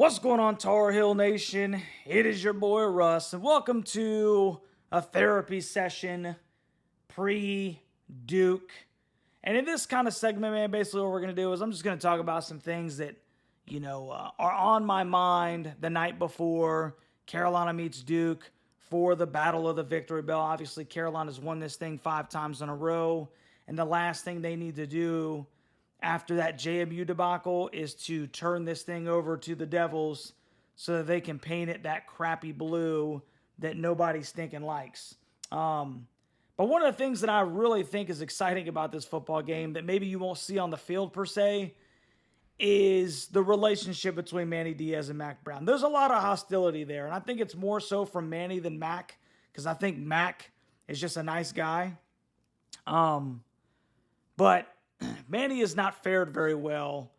What's going on, Tar Heel Nation? It is your boy Russ, and welcome to a therapy session pre-Duke. And in this kind of segment, man, basically what we're going to do is I'm just going to talk about some things that, are on my mind the night before Carolina meets Duke for the Battle of the Victory Bell. Obviously, Carolina's won this thing 5 times in a row, and the last thing they need to do after that JMU debacle is to turn this thing over to the Devils so that they can paint it that crappy blue that nobody stinking likes. But one of the things that I really think is exciting about this football game that maybe you won't see on the field per se is the relationship between Manny Diaz and Mac Brown. There's a lot of hostility there, and I think it's more so from Manny than Mac, because I think Mac is just a nice guy. But Manny has not fared very well,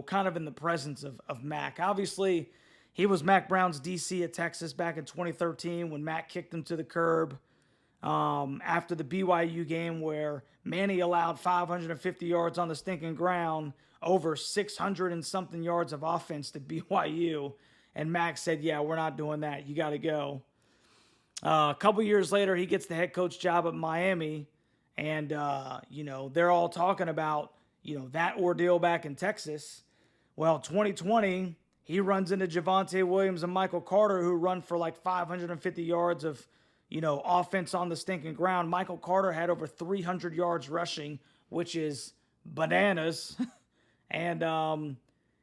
kind of in the presence of Mac. Obviously, he was Mac Brown's DC at Texas back in 2013 when Mac kicked him to the curb after the BYU game where Manny allowed 550 yards on the stinking ground, over 600 and something yards of offense to BYU. And Mac said, yeah, we're not doing that. You got to go. A couple years later, he gets the head coach job at Miami. And, they're all talking about, that ordeal back in Texas. Well, 2020, he runs into Javonte Williams and Michael Carter, who run for like 550 yards of, offense on the stinking ground. Michael Carter had over 300 yards rushing, which is bananas. And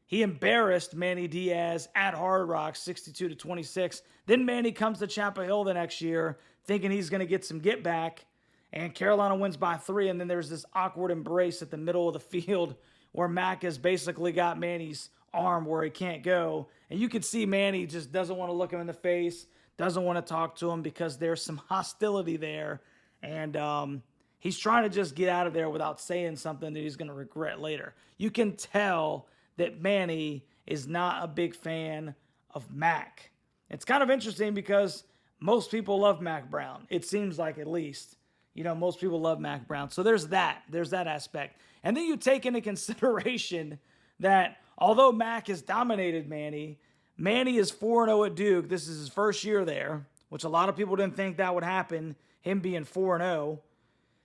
he embarrassed Manny Diaz at Hard Rock 62-26. Then Manny comes to Chapel Hill the next year thinking he's going to get some get back. And Carolina wins by 3, and then there's this awkward embrace at the middle of the field where Mac has basically got Manny's arm where he can't go. And you can see Manny just doesn't want to look him in the face, doesn't want to talk to him because there's some hostility there. And he's trying to just get out of there without saying something that he's going to regret later. You can tell that Manny is not a big fan of Mac. It's kind of interesting because most people love Mac Brown. It seems like, at least. Most people love Mac Brown. So there's that. There's that aspect. And then you take into consideration that although Mac has dominated Manny, Manny is 4-0 at Duke. This is his first year there, which a lot of people didn't think that would happen, him being 4-0.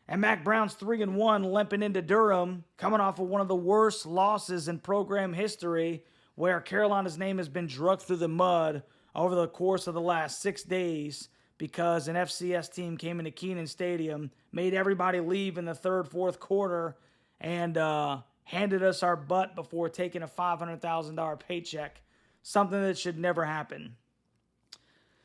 And Mac Brown's 3-1, limping into Durham, coming off of one of the worst losses in program history, where Carolina's name has been drugged through the mud over the course of the last 6 days, because an FCS team came into Kenan Stadium, made everybody leave in the third, fourth quarter, and handed us our butt before taking a $500,000 paycheck, something that should never happen.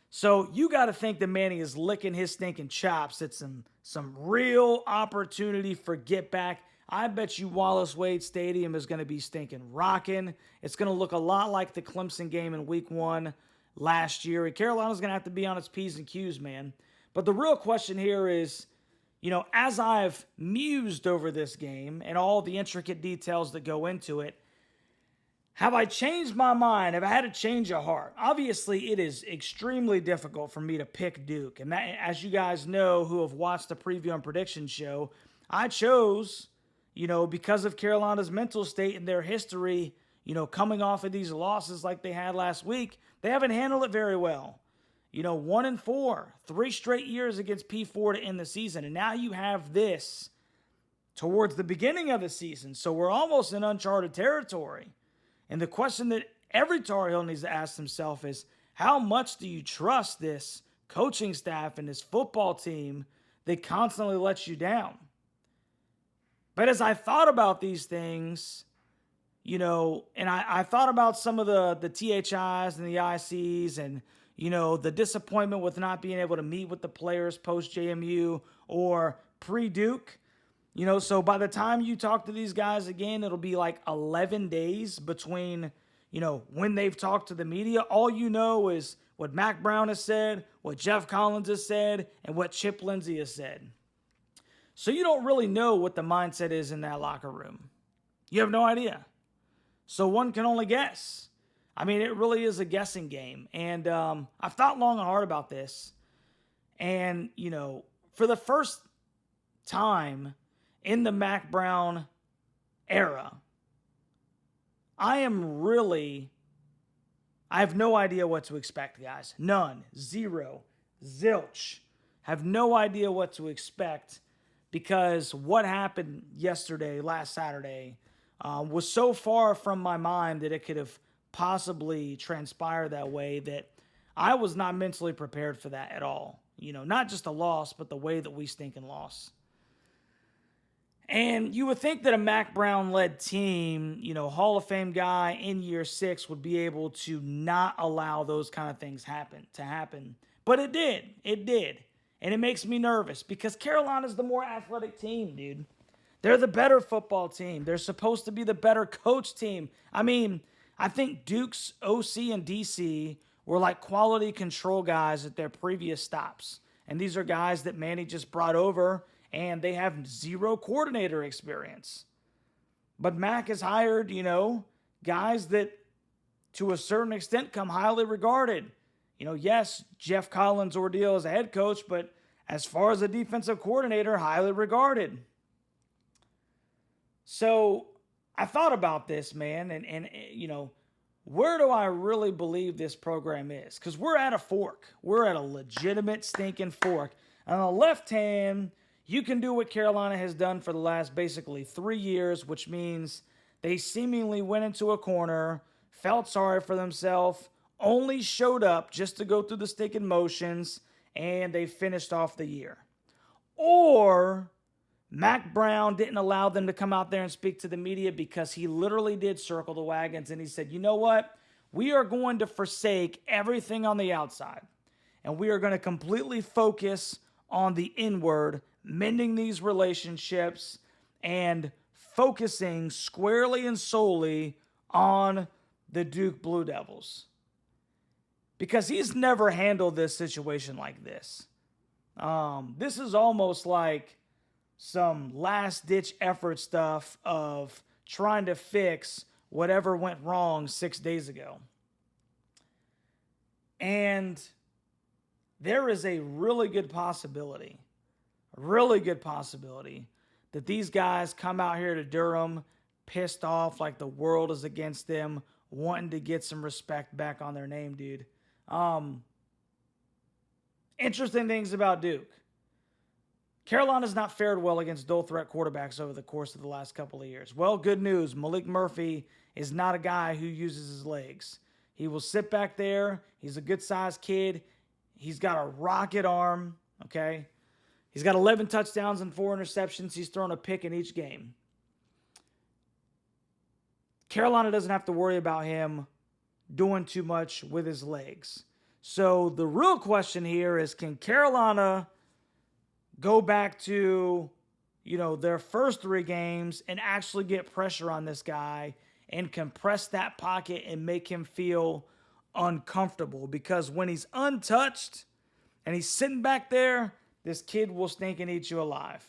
So you got to think that Manny is licking his stinking chops at some real opportunity for get back. I bet you Wallace Wade Stadium is going to be stinking rocking. It's going to look a lot like the Clemson game in week 1 last year. Carolina's going to have to be on its P's and Q's, man. But the real question here is, as I've mused over this game and all the intricate details that go into it, have I changed my mind? Have I had a change of heart? Obviously, it is extremely difficult for me to pick Duke. And that, as you guys know who have watched the preview and prediction show, I chose, because of Carolina's mental state and their history, coming off of these losses like they had last week, they haven't handled it very well. 1-4, 3 straight years against P4 to end the season. And now you have this towards the beginning of the season. So we're almost in uncharted territory. And the question that every Tar Heel needs to ask himself is, how much do you trust this coaching staff and this football team that constantly lets you down? But as I thought about these things, and I thought about some of the THIs and the ICs and, the disappointment with not being able to meet with the players post-JMU or pre-Duke. So by the time you talk to these guys again, it'll be like 11 days between, when they've talked to the media. All you know is what Mac Brown has said, what Jeff Collins has said, and what Chip Lindsey has said. So you don't really know what the mindset is in that locker room. You have no idea. So one can only guess. I mean, it really is a guessing game. And I've thought long and hard about this. And, for the first time in the Mac Brown era, I I have no idea what to expect, guys. None. Zero. Zilch. Have no idea what to expect because what happened yesterday, last Saturday, was so far from my mind that it could have possibly transpired that way that I was not mentally prepared for that at all. Not just a loss, but the way that we stinking lost. And you would think that a Mac Brown-led team, Hall of Fame guy in year 6 would be able to not allow those kind of things to happen. But it did. It did. And it makes me nervous because Carolina's the more athletic team, dude. They're the better football team. They're supposed to be the better coach team. I mean, I think Duke's OC and DC were like quality control guys at their previous stops. And these are guys that Manny just brought over, and they have zero coordinator experience. But Mac has hired, guys that to a certain extent come highly regarded. Yes, Jeff Collins' ordeal as a head coach, but as far as a defensive coordinator, highly regarded. So I thought about this, man, and where do I really believe this program is? Because we're at a fork. We're at a legitimate stinking fork. On the left hand, you can do what Carolina has done for the last basically 3 years, which means they seemingly went into a corner, felt sorry for themselves, only showed up just to go through the stinking motions, and they finished off the year. Or Mac Brown didn't allow them to come out there and speak to the media because he literally did circle the wagons, and he said, you know what? We are going to forsake everything on the outside, and we are going to completely focus on the inward, mending these relationships and focusing squarely and solely on the Duke Blue Devils. Because he's never handled this situation like this. This is almost like some last-ditch effort stuff of trying to fix whatever went wrong 6 days ago. And there is a really good possibility that these guys come out here to Durham pissed off like the world is against them, wanting to get some respect back on their name, dude. Interesting things about Duke. Carolina's not fared well against dual threat quarterbacks over the course of the last couple of years. Well, good news. Malik Murphy is not a guy who uses his legs. He will sit back there. He's a good-sized kid. He's got a rocket arm, okay? He's got 11 touchdowns and 4 interceptions. He's thrown a pick in each game. Carolina doesn't have to worry about him doing too much with his legs. So the real question here is, can Carolina go back to, their first 3 games and actually get pressure on this guy and compress that pocket and make him feel uncomfortable? Because when he's untouched and he's sitting back there, this kid will stink and eat you alive.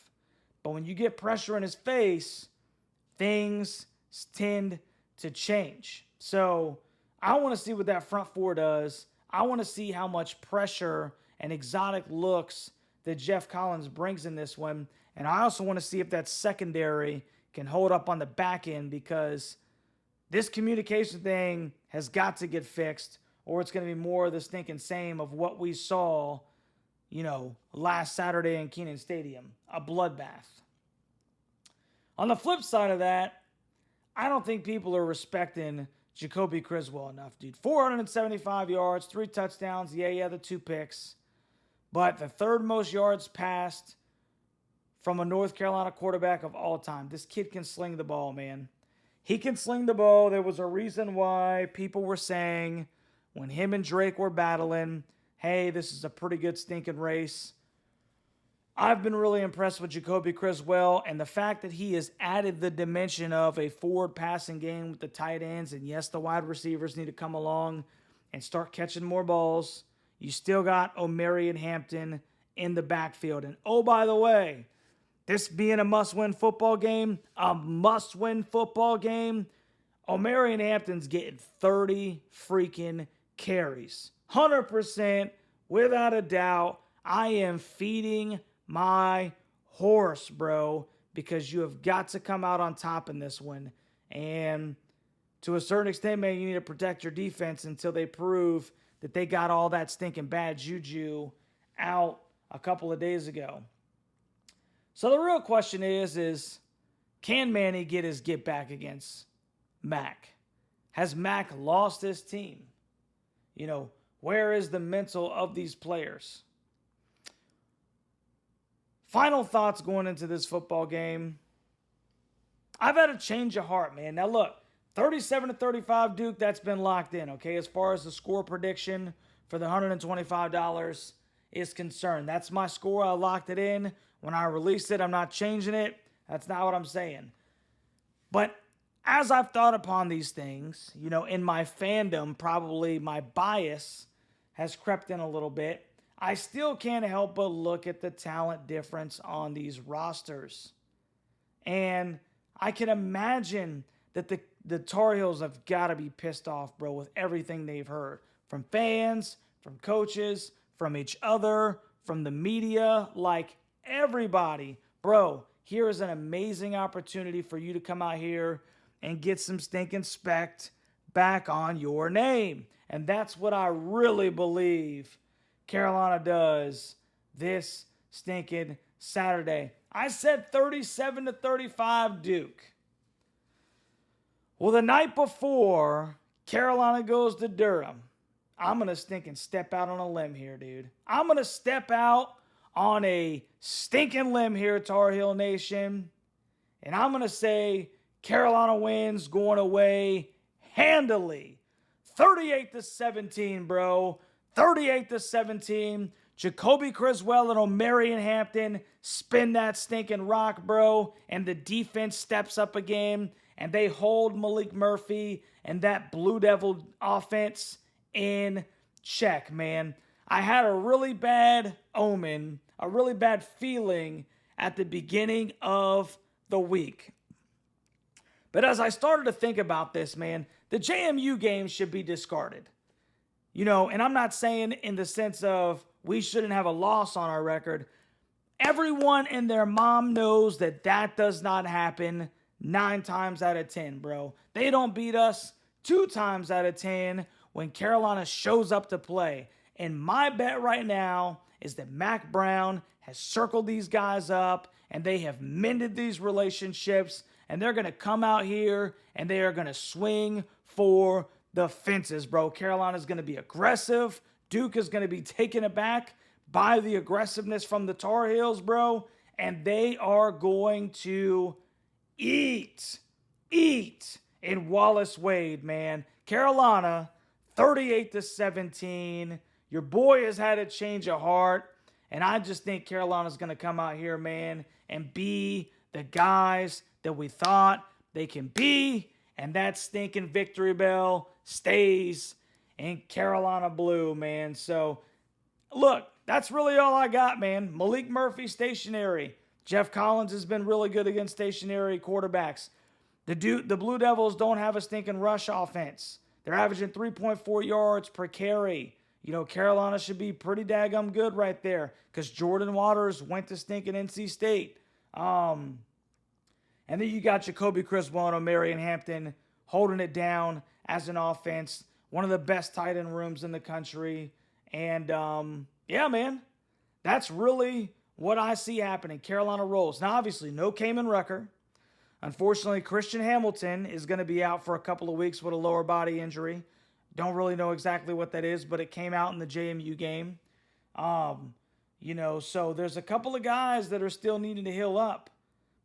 But when you get pressure in his face, things tend to change. So I want to see what that front 4 does. I want to see how much pressure and exotic looks that Jeff Collins brings in this one. And I also want to see if that secondary can hold up on the back end, because this communication thing has got to get fixed, or it's going to be more of the stinking same of what we saw, last Saturday in Kenan Stadium, a bloodbath. On the flip side of that, I don't think people are respecting Jacoby Criswell enough, dude. 475 yards, 3 touchdowns. Yeah, the 2 picks. But the 3rd most yards passed from a North Carolina quarterback of all time. This kid can sling the ball, man. He can sling the ball. There was a reason why people were saying when him and Drake were battling, hey, this is a pretty good stinking race. I've been really impressed with Jacoby Criswell, and the fact that he has added the dimension of a forward passing game with the tight ends, and yes, the wide receivers need to come along and start catching more balls. You still got Omarion Hampton in the backfield. And oh, by the way, this being a must-win football game, Omarion Hampton's getting 30 freaking carries. 100%, without a doubt. I am feeding my horse, bro, because you have got to come out on top in this one. And to a certain extent, man, you need to protect your defense until they prove that they got all that stinking bad juju out a couple of days ago. So the real question is can Manny get his get back against Mac? Has Mac lost his team? You know, where is the mental of these players? Final thoughts going into this football game. I've had a change of heart, man. Now look, 37-35 Duke, that's been locked in, okay? As far as the score prediction for the $125 is concerned. That's my score. I locked it in. When I released it, I'm not changing it. That's not what I'm saying. But as I've thought upon these things, you know, in my fandom, probably my bias has crept in a little bit. I still can't help but look at the talent difference on these rosters. And I can imagine that the Tar Heels have got to be pissed off, bro, with everything they've heard. From fans, from coaches, from each other, from the media, like everybody. Bro, here is an amazing opportunity for you to come out here and get some stinking spect back on your name. And that's what I really believe Carolina does this stinking Saturday. I said 37-35 Duke. Well, the night before Carolina goes to Durham, I'm going to stinking step out on a limb here, dude. I'm going to step out on a stinking limb here, Tar Heel Nation. And I'm going to say Carolina wins going away handily. 38-17, bro. 38-17. Jacoby Criswell and O'Marion Hampton spin that stinking rock, bro. And the defense steps up again. And they hold Malik Murphy and that Blue Devil offense in check, man. I had a really bad omen, a really bad feeling at the beginning of the week. But as I started to think about this, man, the JMU game should be discarded. You know, and I'm not saying in the sense of we shouldn't have a loss on our record. Everyone and their mom knows that that does not happen 9 times out of 10, bro. They don't beat us 2 times out of 10 when Carolina shows up to play. And my bet right now is that Mac Brown has circled these guys up and they have mended these relationships and they're going to come out here and they are going to swing for the fences, bro. Carolina's going to be aggressive. Duke is going to be taken aback by the aggressiveness from the Tar Heels, bro. And they are going to eat in Wallace Wade, man. Carolina, 38-17. Your boy has had a change of heart. And I just think Carolina's going to come out here, man, and be the guys that we thought they can be. And that stinking victory bell stays in Carolina blue, man. So, look, that's really all I got, man. Malik Murphy, stationary. Jeff Collins has been really good against stationary quarterbacks. The Blue Devils don't have a stinking rush offense. They're averaging 3.4 yards per carry. You know, Carolina should be pretty daggum good right there because Jordan Waters went to stinking NC State. And then you got Jacoby Criswell and O'Marion Hampton holding it down as an offense. One of the best tight end rooms in the country. And, yeah, man, that's really what I see happening. Carolina rolls. Now, obviously, no Kamen Rucker. Unfortunately, Christian Hamilton is going to be out for a couple of weeks with a lower body injury. Don't really know exactly what that is, but it came out in the JMU game. You know, so there's a couple of guys that are still needing to heal up.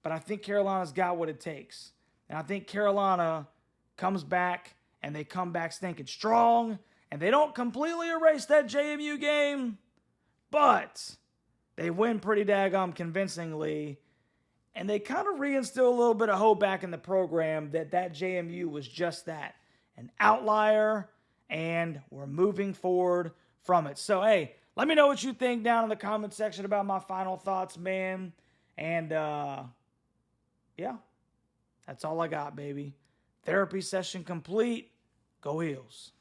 But I think Carolina's got what it takes. And I think Carolina comes back, and they come back stinking strong. And they don't completely erase that JMU game, but they win pretty daggum convincingly. And they kind of reinstill a little bit of hope back in the program that JMU was just that, an outlier, and we're moving forward from it. So, hey, let me know what you think down in the comment section about my final thoughts, man. And, yeah, that's all I got, baby. Therapy session complete. Go Heels.